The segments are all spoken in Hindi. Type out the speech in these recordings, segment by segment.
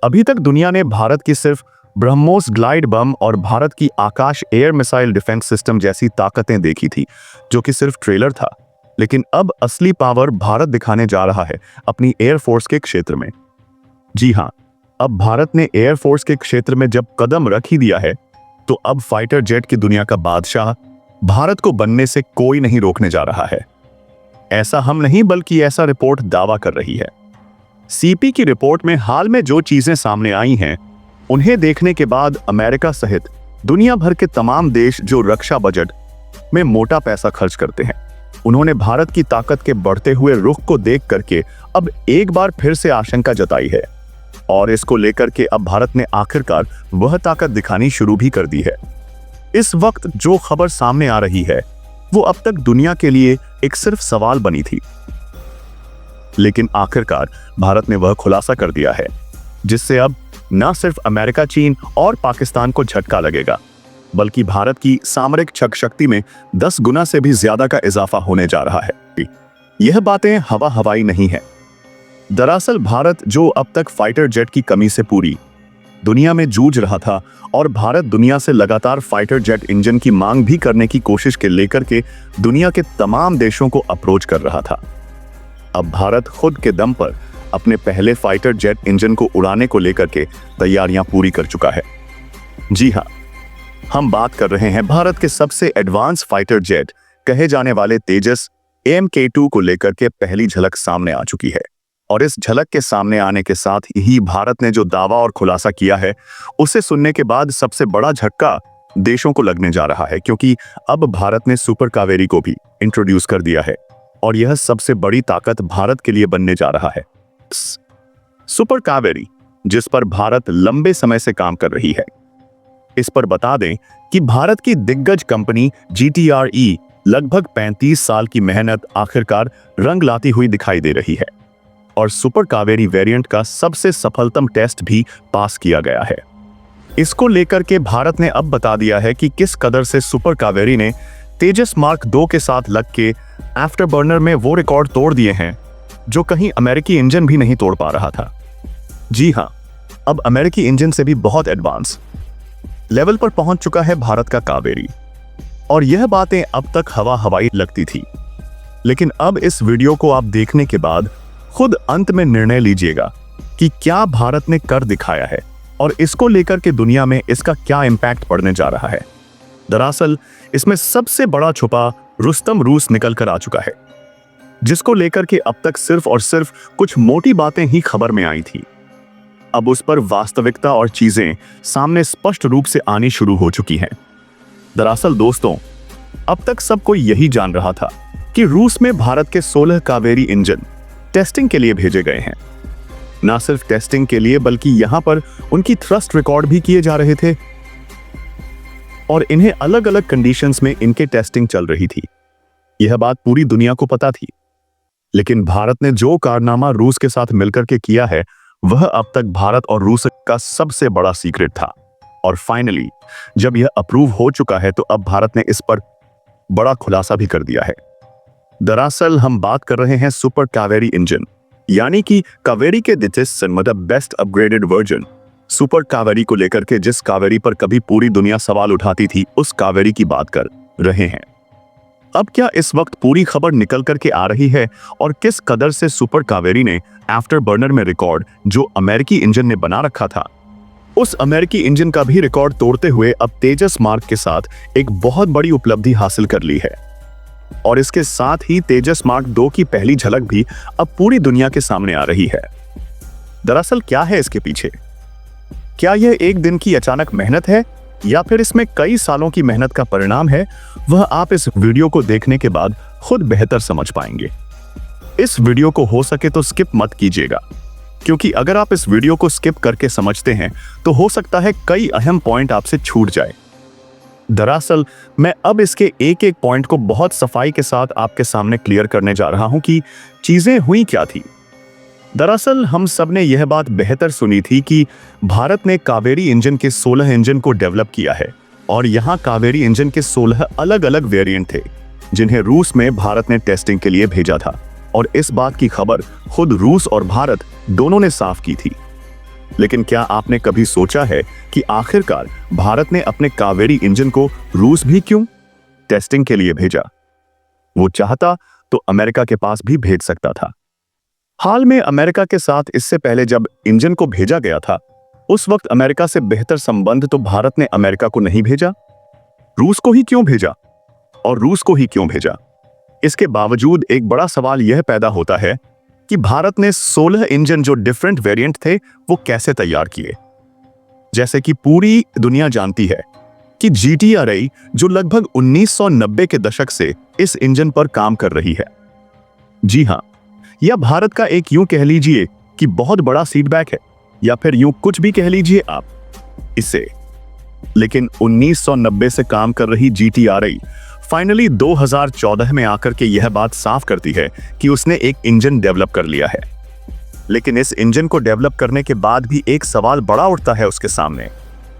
अभी तक दुनिया ने भारत की सिर्फ ब्रह्मोस ग्लाइड बम और भारत की आकाश एयर मिसाइल डिफेंस सिस्टम जैसी ताकतें देखी थी, जो कि सिर्फ ट्रेलर था। लेकिन अब असली पावर भारत दिखाने जा रहा है अपनी एयरफोर्स के क्षेत्र में। जी हाँ, अब भारत ने एयरफोर्स के क्षेत्र में जब कदम रख ही दिया है, तो अब फाइटर जेट की दुनिया का बादशाह भारत को बनने से कोई नहीं रोकने जा रहा है। ऐसा हम नहीं, बल्कि ऐसा रिपोर्ट दावा कर रही है। सीपी की रिपोर्ट में हाल में जो चीजें सामने आई हैं, उन्हें देखने के बाद अमेरिका सहित दुनिया भर के तमाम देश जो रक्षा बजट में मोटा पैसा खर्च करते हैं, उन्होंने भारत की ताकत के बढ़ते हुए रुख को देख करके अब एक बार फिर से आशंका जताई है। और इसको लेकर के अब भारत ने आखिरकार वह ताकत दिखानी शुरू भी कर दी है। इस वक्त जो खबर सामने आ रही है, वो अब तक दुनिया के लिए एक सिर्फ सवाल बनी थी, लेकिन आखिरकार भारत ने वह खुलासा कर दिया है, जिससे अब न सिर्फ अमेरिका, चीन और पाकिस्तान को झटका लगेगा, बल्कि भारत की सामरिक शक्ति में 10 गुना से भी ज्यादा का इजाफा होने जा रहा है। यह बातें हवाई नहीं है। दरअसल भारत, जो अब तक फाइटर जेट की कमी से पूरी दुनिया में जूझ रहा था, और भारत दुनिया से लगातार फाइटर जेट इंजन की मांग भी करने की कोशिश के लेकर के दुनिया के तमाम देशों को अप्रोच कर रहा था। अब भारत खुद के दम पर अपने पहले फाइटर जेट इंजन को उड़ाने को लेकर के तैयारियां पूरी कर चुका है। जी हां, हम बात कर रहे हैं भारत के सबसे एडवांस फाइटर जेट कहे जाने वाले तेजस AMK-2 को लेकर के पहली झलक सामने आ चुकी है। और इस झलक के सामने आने के साथ ही भारत ने जो दावा और खुलासा किया है, उसे सुनने के बाद सबसे बड़ा झटका देशों को लगने जा रहा है, क्योंकि अब भारत ने सुपर कावेरी को भी इंट्रोड्यूस कर दिया है, और यह सबसे बड़ी ताकत भारत के लिए बनने जा रहा है। सुपर कावेरी, जिस पर भारत लंबे समय से काम कर रही है। इस पर बता दें कि भारत की दिग्गज कंपनी GTRE लगभग 35 साल की मेहनत आखिरकार रंग लाती हुई दिखाई दे रही है, और सुपर कावेरी वेरिएंट का सबसे सफलतम टेस्ट भी पास किया गया है। इसको लेकर के भारत ने अब बता दिया है कि किस कदर से सुपर कावेरी ने तेजस मार्क 2 के साथ लग के आफ्टर बर्नर में वो रिकॉर्ड तोड़ दिए हैं, जो कहीं अमेरिकी इंजन भी नहीं तोड़ पा रहा था। जी हां, अब अमेरिकी इंजन से भी बहुत एडवांस लेवल पर पहुंच चुका है भारत का कावेरी। और यह बातें अब तक हवाई लगती थी, लेकिन अब इस वीडियो को आप देखने के बाद खुद अंत में निर्णय लीजिएगा कि क्या भारत ने कर दिखाया है, और इसको लेकर के दुनिया में इसका क्या इंपैक्ट पड़ने जा रहा है। दरअसल इसमें सबसे बड़ा छुपा रुस्तम रूस निकल कर आ चुका है, जिसको लेकर के अब तक सिर्फ और सिर्फ कुछ मोटी बातें ही खबर में आई थी। अब उस पर वास्तविकता और चीजें सामने स्पष्ट रूप से आनी शुरू हो चुकी हैं। दरअसल दोस्तों, अब तक सब कोई यही जान रहा था कि रूस में भारत के 16 कावेरी इंजन टेस्टिंग के लिए भेजे गए हैं। ना सिर्फ टेस्टिंग के लिए, बल्कि यहां पर उनकी थ्रस्ट रिकॉर्ड भी किए जा रहे थे, और इन्हें अलग अलग कंडीशंस में इनके टेस्टिंग चल रही थी। यह बात पूरी दुनिया को पता थी, लेकिन भारत ने जो कारनामा रूस के साथ मिलकर के किया है, वह अब तक भारत और रूस का सबसे बड़ा सीक्रेट था। और फाइनली जब यह अप्रूव हो चुका है, तो अब भारत ने इस पर बड़ा खुलासा भी कर दिया है। दरअसल हम बात कर रहे हैं सुपर कावेरी इंजन, यानी कि कावेरी के मतलब best upgraded version super Kaveri को लेकर के, जिस कावेरी पर कभी पूरी दुनिया सवाल उठाती थी, उस कावेरी की बात कर रहे हैं। अब क्या इस वक्त पूरी खबर निकल करके आ रही है, और किस कदर से सुपर कावेरी ने आफ्टर बर्नर में रिकॉर्ड जो अमेरिकी इंजन ने बना रखा था, उस अमेरिकी इंजन का भी रिकॉर्ड तोड़ते हुए अब तेजस मार्क के साथ एक बहुत बड़ी उपलब्धि हासिल कर ली है। और इसके साथ ही तेजस मार्क 2 की पहली झलक भी अब पूरी दुनिया के सामने आ रही है। दरअसल क्या है इसके पीछे? क्या यह एक दिन की अचानक मेहनत है, या फिर इसमें कई सालों की मेहनत का परिणाम है? वह आप इस वीडियो को देखने के बाद खुद बेहतर समझ पाएंगे। इस वीडियो को हो सके तो स्किप मत कीजिएगा, क्योंकि अगर आप इस वीडियो को स्किप करके समझते हैं, तो हो सकता है कई अहम पॉइंट आपसे छूट जाए। दरअसल मैं अब इसके एक एक पॉइंट को बहुत सफाई के साथ आपके सामने क्लियर करने जा रहा हूं कि चीजें हुई क्या थी। दरअसल हम सब ने यह बात बेहतर सुनी थी कि भारत ने कावेरी इंजन के 16 इंजन को डेवलप किया है, और यहां कावेरी इंजन के 16 अलग अलग वेरिएंट थे, जिन्हें रूस में भारत ने टेस्टिंग के लिए भेजा था। और इस बात की खबर खुद रूस और भारत दोनों ने साफ की थी। लेकिन क्या आपने कभी सोचा है कि आखिरकार भारत ने अपने कावेरी इंजन को रूस भी क्यों टेस्टिंग के लिए भेजा? वो चाहता तो अमेरिका के पास भी भेज सकता था। हाल में अमेरिका के साथ इससे पहले जब इंजन को भेजा गया था, उस वक्त अमेरिका से बेहतर संबंध तो भारत ने अमेरिका को नहीं भेजा। रूस को ही क्यों भेजा? और रूस को ही क्यों भेजा? इसके बावजूद एक बड़ा सवाल यह पैदा होता है कि भारत ने 16 इंजन जो डिफरेंट वेरिएंट थे वो कैसे तैयार किए। जैसे कि पूरी दुनिया जानती है कि GTRI जो लगभग 1990 के दशक से इस इंजन पर काम कर रही है। जी हां, यह भारत का एक यूं कह लीजिए कि बहुत बड़ा सीटबैक है, या फिर यूं कुछ भी कह लीजिए आप इसे। लेकिन 1990 से काम कर रही GTRI फाइनली 2014 में आकर के यह बात साफ करती है कि उसने एक इंजन डेवलप कर लिया है। लेकिन इस इंजन को डेवलप करने के बाद भी एक सवाल बड़ा उठता है उसके सामने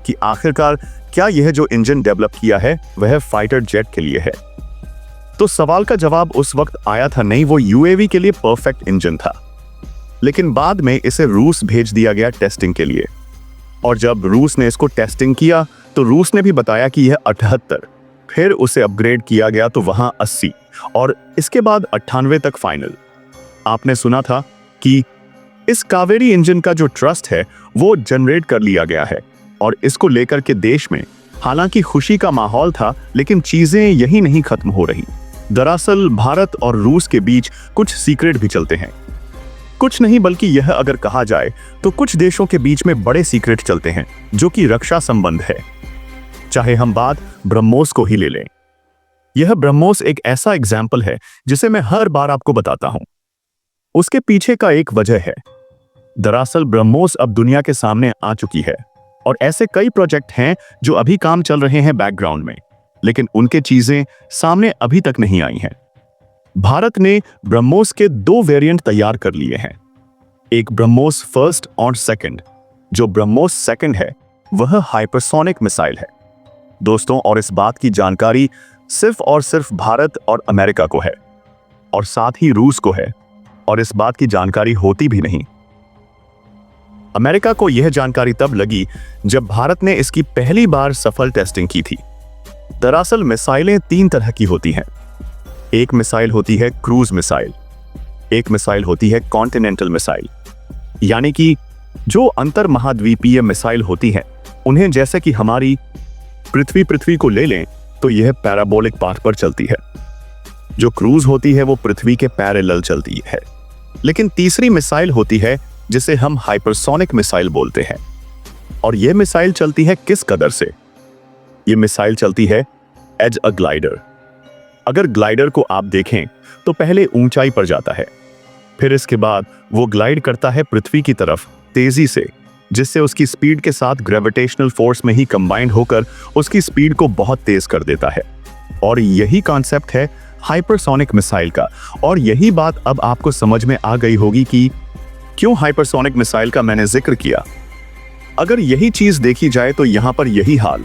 कि आखिरकार क्या यह जो इंजन डेवलप किया है वह फाइटर जेट के लिए है? तो सवाल का जवाब उस वक्त आया था नहीं, वो UAV के लिए परफेक्ट इंजन था। लेकिन बाद में इसे रूस भेज दिया गया टेस्टिंग के लिए, और जब रूस ने इसको टेस्टिंग किया तो रूस ने भी बताया कि यह 78, फिर उसे अपग्रेड किया गया तो वहां 80 और इसके बाद 98 तक फाइनल। आपने सुना था कि इस कावेरी इंजन का जो ट्रस्ट है वो जनरेट कर लिया गया है, और इसको लेकर के देश में हालांकि खुशी का माहौल था, लेकिन चीजें यही नहीं खत्म हो रही। दरअसल भारत और रूस के बीच कुछ सीक्रेट भी चलते हैं। कुछ नहीं, बल्कि यह अगर कहा जाए तो कुछ देशों के बीच में बड़े सीक्रेट चलते हैं जो कि रक्षा संबंध है। चाहे हम बात ब्रह्मोस को ही ले लें। यह ब्रह्मोस एक ऐसा एग्जाम्पल है जिसे मैं हर बार आपको बताता हूं। उसके पीछे का एक वजह है। दरअसल ब्रह्मोस अब दुनिया के सामने आ चुकी है, और ऐसे कई प्रोजेक्ट हैं जो अभी काम चल रहे हैं बैकग्राउंड में, लेकिन उनके चीजें सामने अभी तक नहीं आई हैं। भारत ने ब्रह्मोस के 2 वेरिएंट तैयार कर लिए हैं, एक ब्रह्मोस फर्स्ट और सेकंड। जो ब्रह्मोस सेकंड है वह हाइपरसोनिक मिसाइल है दोस्तों, और इस बात की जानकारी सिर्फ और सिर्फ भारत और अमेरिका को है, और साथ ही रूस को है, और इस बात की जानकारी होती भी नहीं। अमेरिका को यह जानकारी तब लगी जब भारत ने इसकी पहली बार सफल टेस्टिंग की थी। दरअसल मिसाइलें 3 तरह की होती हैं। एक मिसाइल होती है क्रूज मिसाइल, एक मिसाइल होती है कॉन्टिनेंटल मिसाइल, यानी कि जो अंतर महाद्वीपीय मिसाइल होती हैं उन्हें, जैसे कि हमारी पृथ्वी को ले लें तो यह पैराबोलिक पाथ पर चलती है। जो क्रूज होती है वो पृथ्वी के पैरेलल चलती है। लेकिन तीसरी मिसाइल होती है जिसे हम हाइपरसोनिक मिसाइल बोलते हैं, और यह मिसाइल चलती है किस कदर से? यह मिसाइल चलती है एज अ ग्लाइडर। अगर ग्लाइडर को आप देखें तो पहले ऊंचाई पर जाता है, फिर इसके बाद वो ग्लाइड करता है पृथ्वी की तरफ तेजी से, जिससे उसकी स्पीड के साथ ग्रेविटेशनल फोर्स में ही कंबाइंड होकर उसकी स्पीड को बहुत तेज कर देता है। और यही कॉन्सेप्ट है हाइपरसोनिक मिसाइल का, और यही बात अब आपको समझ में आ गई होगी कि क्यों हाइपरसोनिक मिसाइल का मैंने जिक्र किया। अगर यही चीज देखी जाए तो यहां पर यही हाल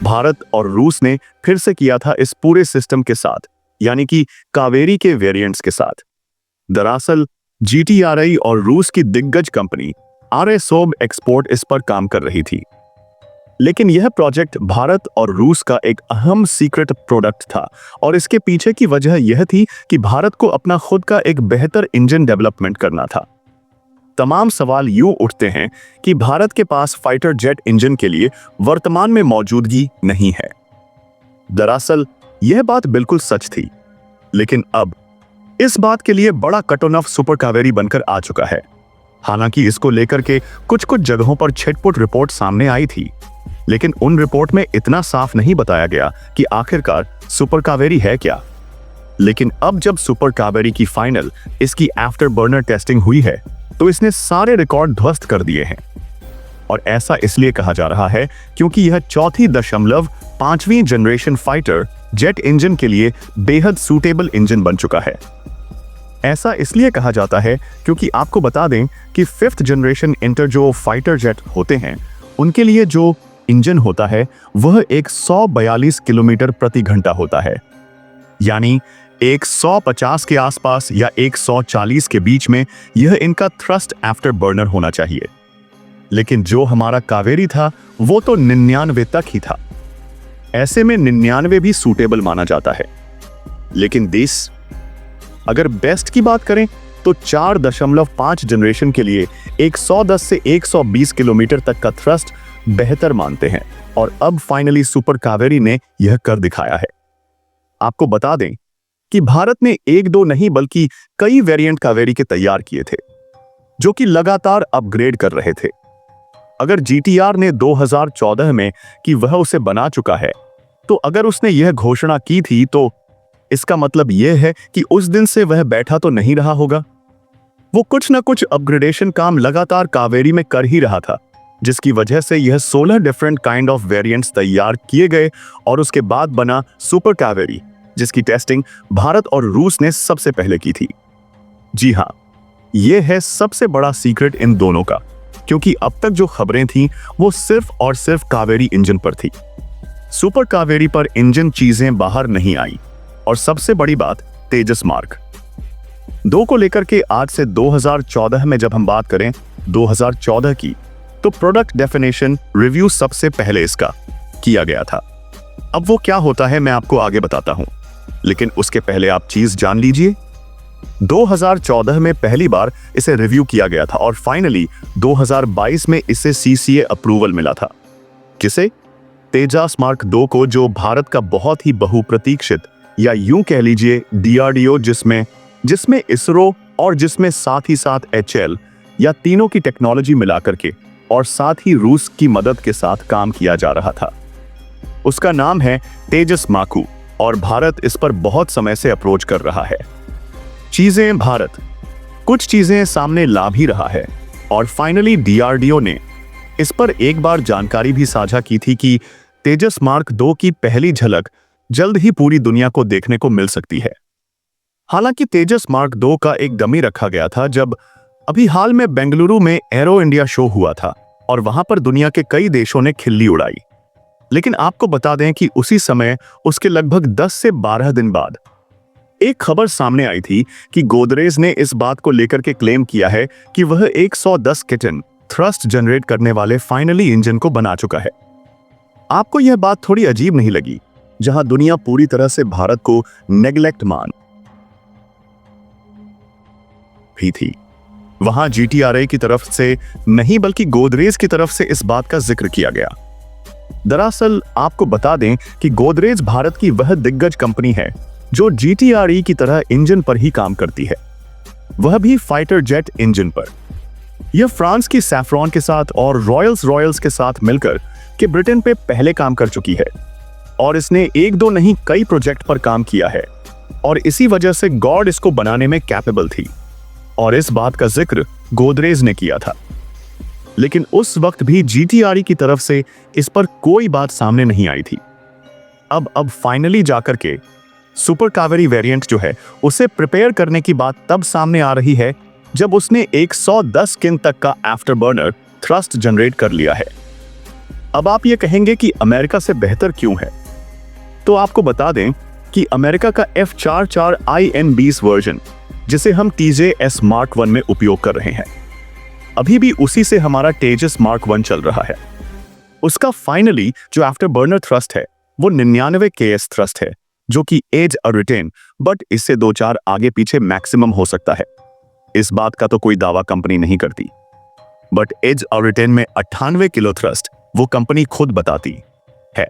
भारत और रूस ने फिर से किया था इस पूरे सिस्टम के साथ, यानी कि कावेरी के वेरिएंट्स के साथ। दरअसल GTRI और रूस की दिग्गज कंपनी RSOB एक्सपोर्ट इस पर काम कर रही थी, लेकिन यह प्रोजेक्ट भारत और रूस का एक अहम सीक्रेट प्रोडक्ट था, और इसके पीछे की वजह यह थी कि भारत को अपना खुद का एक बेहतर इंजन डेवलपमेंट करना था। तमाम सवाल यूं उठते हैं कि भारत के पास फाइटर जेट इंजन के लिए वर्तमान में मौजूदगी नहीं है। दरअसल यह बात बिल्कुल सच थी, लेकिन अब इस बात के लिए बड़ा कटोनफ सुपर कावेरी बनकर आ चुका है। हालांकि इसको लेकर के कुछ जगहों पर छिटपुट रिपोर्ट सामने आई थी, लेकिन उन रिपोर्ट में इतना साफ नहीं बताया गया कि आखिरकार सुपर कावेरी है क्या। लेकिन अब जब सुपर कावेरी की फाइनल इसकी आफ्टर बर्नर टेस्टिंग हुई है तो इसने सारे रिकॉर्ड ध्वस्त कर दिए हैं, और ऐसा इसलिए कहा जा रहा है क्योंकि यह 4.5वीं जनरेशन फाइटर जेट इंजन के लिए बेहद सूटेबल इंजन बन चुका है। ऐसा इसलिए कहा जाता है क्योंकि आपको बता दें कि 5th जनरेशन इंटर जो फाइटर जेट होते हैं उनके लिए जो इंजन होता है वह एक 142 किलोमीटर प्रति घंटा होता है, यानी 150 के आसपास या 140 के बीच में यह इनका थ्रस्ट आफ्टर बर्नर होना चाहिए। लेकिन जो हमारा कावेरी था वो तो 99 तक ही था। ऐसे में 99 भी सूटेबल माना जाता है। लेकिन दिस, अगर बेस्ट की बात करें तो 4.5 जनरेशन के लिए 110 से 120 किलोमीटर तक का थ्रस्ट बेहतर मानते हैं, और अब फाइनली सुपर कावेरी ने यह कर दिखाया है। आपको बता दें कि भारत ने एक दो नहीं बल्कि कई वेरिएंट कावेरी के तैयार किए थे, जो कि लगातार अपग्रेड कर रहे थे। अगर GTR ने 2014 में कि वह उसे बना चुका है, तो अगर उसने यह घोषणा की थी तो इसका मतलब यह है कि उस दिन से वह बैठा तो नहीं रहा होगा। वो कुछ ना कुछ अपग्रेडेशन काम लगातार कावेरी में कर ही रहा था, जिसकी वजह से यह 16 डिफरेंट काइंड ऑफ वेरिएंट्स तैयार किए गए और उसके बाद बना सुपर कावेरी, जिसकी टेस्टिंग भारत और रूस ने सबसे पहले की थी। जी हाँ, यह है सबसे बड़ा सीक्रेट इन दोनों का, क्योंकि अब तक जो खबरें थीं वो सिर्फ और सिर्फ कावेरी इंजन पर थी। सुपर कावेरी पर इंजन चीजें बाहर नहीं आई। और सबसे बड़ी बात, तेजस मार्क 2 को लेकर के आज से 2014 में जब हम बात करें 2014 की, तो प्रोडक्ट डेफिनेशन रिव्यू सबसे पहले इसका किया गया था। अब वो क्या होता है मैं आपको आगे बताता हूं, लेकिन उसके पहले आप चीज जान लीजिए। 2014 में पहली बार इसे रिव्यू किया गया था और फाइनली 2022 में इसे CCA अप्रूवल मिला था। किसे? तेजस मार्क 2 को, जो भारत का बहुत ही बहुप्रतीक्षित, या यूं कह लीजिए DRDO, जिसमें इसरो और जिसमें साथ ही साथ HL, या तीनों की टेक्नोलॉजी मिलाकर के और साथ ही रूस की मदद के साथ काम किया जा रहा था। उसका नाम है तेजस माकू और भारत इस पर बहुत समय से अप्रोच कर रहा है। चीजें भारत कुछ चीजें सामने ला भी रहा है और फाइनली DRDO ने इस पर एक बार जानकारी भी साझा की थी कि तेजस मार्क 2 की पहली झलक जल्द ही पूरी दुनिया को देखने को मिल सकती है। हालांकि तेजस मार्क 2 का एक डमी रखा गया था जब अभी हाल में बेंगलुरु में एरो इंडिया शो हुआ था और वहां पर दुनिया के कई देशों ने खिल्ली उड़ाई। लेकिन आपको बता दें कि उसी समय उसके लगभग 10 से 12 दिन बाद एक खबर सामने आई थी कि गोदरेज ने इस बात को लेकर के क्लेम किया है कि वह 110 किटन थ्रस्ट जनरेट करने वाले फाइनली इंजन को बना चुका है। आपको यह बात थोड़ी अजीब नहीं लगी, जहां दुनिया पूरी तरह से भारत को नेग्लेक्ट मान भी थी, वहां GTRA की तरफ से नहीं बल्कि गोदरेज की तरफ से इस बात का जिक्र किया गया। दरअसल आपको बता दें कि गोदरेज भारत की वह दिग्गज कंपनी है जो GTRE की तरह इंजन पर ही काम करती है, वह भी फाइटर जेट इंजन पर। यह फ्रांस की सैफ्रॉन के साथ और रॉयल्स के साथ मिलकर के ब्रिटेन पे पहले काम कर चुकी है और इसने एक दो नहीं कई प्रोजेक्ट पर काम किया है और इसी वजह से गॉड इसको बनाने में कैपेबल थी और इस बात का जिक्र गोदरेज ने किया था। लेकिन उस वक्त भी GTRE की तरफ से इस पर कोई बात सामने नहीं आई थी। अब फाइनली जाकर के सुपर कावेरी वेरिएंट जो है उसे प्रिपेयर करने की बात तब सामने आ रही है जब उसने 110 किन तक का आफ्टर बर्नर थ्रस्ट जनरेट कर लिया है। अब आप ये कहेंगे कि अमेरिका से बेहतर क्यों है, तो आपको बता दें कि अमेरिका का F44 IM-20 वर्जन, जिसे हम TJS Mark 1 में उपयोग कर रहे हैं, अभी भी उसी से हमारा तेजस Mark 1 चल रहा है। उसका फाइनली जो आफ्टर बर्नर थ्रस्ट है वो 99 KS थ्रस्ट है, जो कि एज अ रिटेन, बट इससे 2-4 आगे पीछे मैक्सिमम हो सकता है। इस बात का तो कोई दावा कंपनी नहीं करती, बट एज अ रिटेन में 98 किलो थ्रस्ट वो कंपनी खुद बताती है।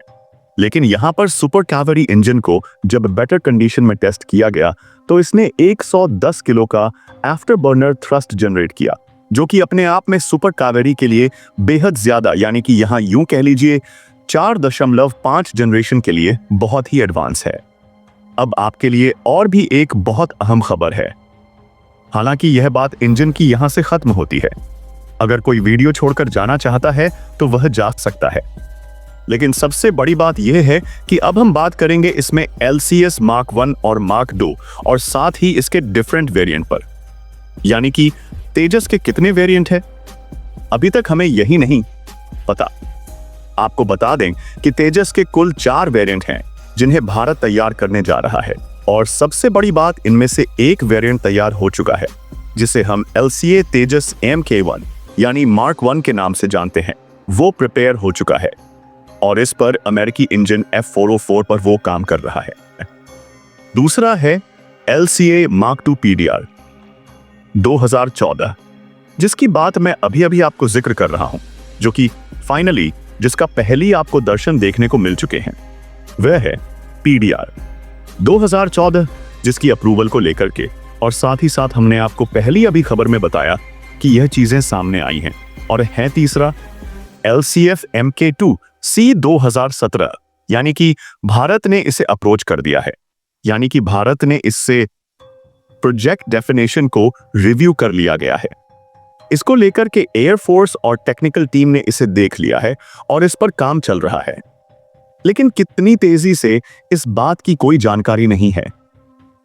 लेकिन यहां पर सुपर कावेरी इंजन को जब बेटर कंडीशन में टेस्ट किया गया तो इसने 110 किलो का आफ्टर बर्नर थ्रस्ट जनरेट किया, जो कि अपने आप में सुपर कावेरी के लिए बेहद ज्यादा, यानी कि यहां यूं कह लीजिए 4.5 जनरेशन के लिए बहुत ही एडवांस है। अब आपके लिए और भी एक बहुत अहम खबर है। हालांकि यह बात इंजन की यहां से खत्म होती है। अगर कोई वीडियो छोड़कर जाना चाहता है तो वह जा सकता है, लेकिन सबसे बड़ी बात यह है कि अब हम बात करेंगे इसमें LCS Mark 1 और Mark 2 और साथ ही इसके डिफरेंट वेरिएंट पर, यानी कि तेजस के कितने वेरिएंट है अभी तक हमें यही नहीं पता। आपको बता दें कि तेजस के कुल 4 वेरिएंट हैं जिन्हें भारत तैयार करने जा रहा है और सबसे बड़ी बात, इनमें से एक वेरिएंट तैयार हो चुका है जिसे हम LCA तेजस MK1 यानी मार्क 1 के नाम से जानते हैं, वो प्रिपेयर हो चुका है और इस पर अमेरिकी इंजन F404 पर वो काम कर रहा है। दूसरा है LCA Mark II PDR 2014, जिसकी बात मैं अभी अभी आपको जिक्र कर रहा हूं, जो कि फाइनली जिसका पहली आपको दर्शन देखने को मिल चुके हैं, वह है PDR 2014, जिसकी अप्रूवल को लेकर के और साथ ही साथ हमने आपको पहली अभी खबर में बताया कि यह चीजें सामने आई हैं। और है तीसरा LCF Mk2 C 2017, यानी कि भारत ने इसे अप्रोच कर दिया है, यानी कि भारत ने इससे प्रोजेक्ट डेफिनेशन को रिव्यू कर लिया गया है। इसको लेकर के एयरफोर्स और टेक्निकल टीम ने इसे देख लिया है और इस पर काम चल रहा है, लेकिन कितनी तेजी से इस बात की कोई जानकारी नहीं है।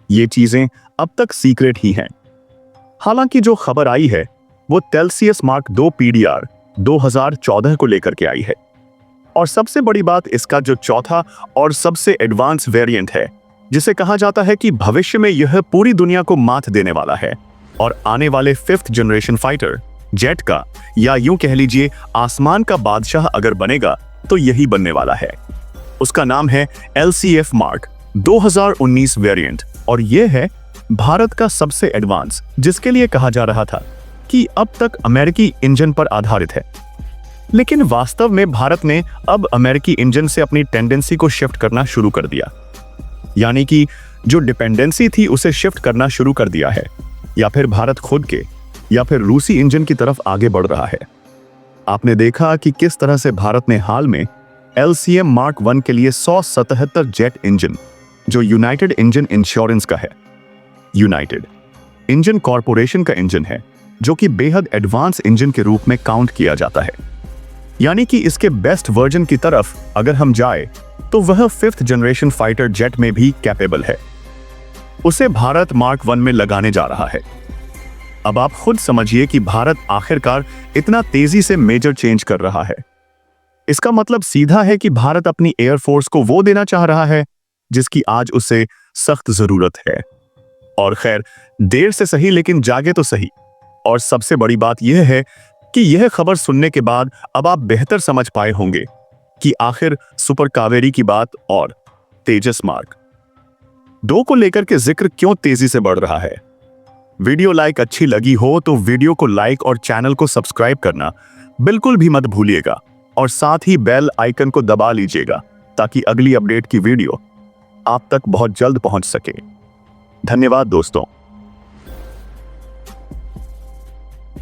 ये चीजें अब तक सीक्रेट ही हैं। हालांकि जो खबर आई है वो टेल्सियस मार्क 2 PDR 2014 को लेकर के आई है, और सबसे बड़ी बात इसका जो चौथा और सबसे एडवांस वेरिएंट है, जिसे कहा जाता है कि भविष्य में यह पूरी दुनिया को मात देने वाला है और आने वाले 5th जनरेशन फाइटर जेट का, या यूं कह लीजिए आसमान का बादशाह अगर बनेगा तो यही बनने वाला है। उसका नाम है LCF मार्क 2019 वेरिएंट, और यह है भारत का सबसे एडवांस, जिसके लिए कहा जा रहा था कि अब तक अमेरिकी इंजन पर आधारित है। लेकिन वास्तव में भारत ने अब अमेरिकी इंजन से अपनी टेंडेंसी को शिफ्ट करना शुरू कर दिया, यानी कि जो डिपेंडेंसी थी उसे शिफ्ट करना शुरू कर दिया है, या फिर भारत खुद के या फिर रूसी इंजन की तरफ आगे बढ़ रहा है। आपने देखा कि किस तरह से भारत ने हाल में LCM मार्क 1 के लिए 177 जेट इंजन, जो यूनाइटेड इंजन इंश्योरेंस का है, यूनाइटेड इंजन कॉरपोरेशन का इंजन है, जो कि बेहद एडवांस इंजन के रूप में काउंट किया जाता है, यानी कि इसके बेस्ट वर्जन की तरफ अगर हम जाए तो वह 5th जनरेशन फाइटर जेट में भी कैपेबल है। उसे भारत मार्क 1 में लगाने जा रहा है। अब आप खुद समझिए कि भारत आखिरकार इतना तेजी से मेजर चेंज कर रहा है। इसका मतलब सीधा है कि भारत अपनी एयरफोर्स को वो देना चाह रहा है जिसकी आज उसे सख्त जरूरत है। और खैर, देर से सही लेकिन जागे तो सही। और सबसे बड़ी बात यह है कि यह खबर सुनने के बाद अब आप बेहतर समझ पाए होंगे कि आखिर सुपर कावेरी की बात और तेजस मार्क 2 को लेकर के जिक्र क्यों तेजी से बढ़ रहा है। वीडियो लाइक अच्छी लगी हो तो वीडियो को लाइक और चैनल को सब्सक्राइब करना बिल्कुल भी मत भूलिएगा, और साथ ही बेल आइकन को दबा लीजिएगा ताकि अगली अपडेट की वीडियो आप तक बहुत जल्द पहुंच सके। धन्यवाद दोस्तों।